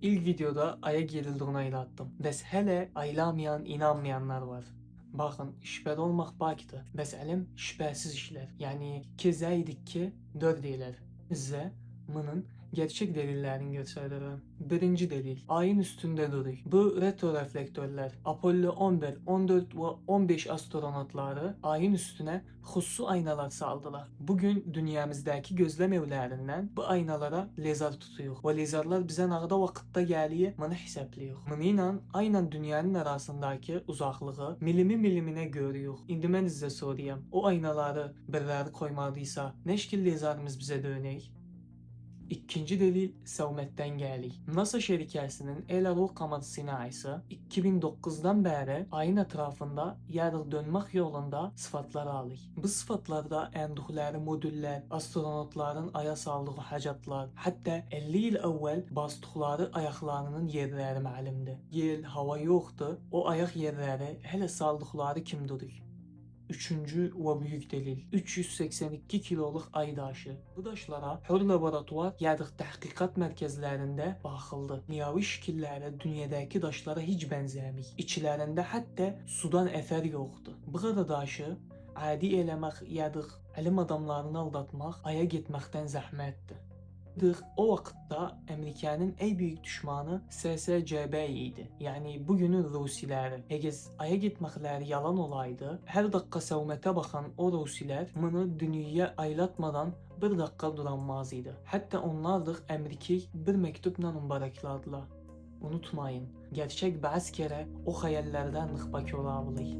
İlk videoda Ay'a girildiğini aylattım. Bəs hələ aylamayan, inanmayanlar var. Baxın, şübhəli olmaq bakdır. Bəs əlim şübhəsiz işlər. Yəni kezəydik ki, 4 deyilər. Sizə bunun gerçek delillerini gösteririm. Birinci delil. Ayın üstünde duruyor. Bu retroreflektörler Apollo 11, 14 ve 15 astronotları ayın üstüne xüsusi aynalar saldılar. Bugün dünyamızdaki gözlem evlerinden bu aynalara lazer tutuyor. Ve lazerler bize nağda vakitte geliyor, bunu hesaplıyor. Bununla aynen dünyanın arasındaki uzaklığı milimine görüyor. İndi mən sizə sorayım. O aynaları birileri koymadıysa, ne şekil lazerimiz bize dönək? İkinci delil səvmətdən gəlir. NASA şirkəsinin Elo Comets sinayisi 2009'dan bəri ayın ətrafında yarıq dönmək yolunda sıfatlar alır. Bu sıfatlarda enduqları modüllər, astronotların aya saldığı həcatlar, hətta 50 il əvvəl basdıqları ayaqlarının yerləri məlumdur. Yer, hava yoxdur, o ayaq yerləri hələ saldıqları kimi durur. Üçüncü ve büyük delil 382 kiloluk ay daşı. Bu daşlara hör laboratuvar yarıq təhqiqat mərkəzlərində baxıldı. Niyavi şəkilləri dünyadakı daşlara heç bənzəmir. İçlərində hətta sudan əsər yoxdur. Bu qədər daşı adi eləmək yarıq əlim adamlarını aldatmaq, aya getməkdən zəhmətdir. O vaxtda Amerikanın en büyük düşmanı SSCB idi. Yani bugünün Rusiləri. Əgər aya getməkləri yalan olaydı, hər dəqiqə səvmətə baxan o Rusilər bunu dünyaya aylatmadan bir dəqiqə duranmaz idi. Hətta onlardıq Amerikayı bir məktubla mübarəkladılar. Unutmayın, gerçek bir askere o hayallerden nıxbaki olabilir.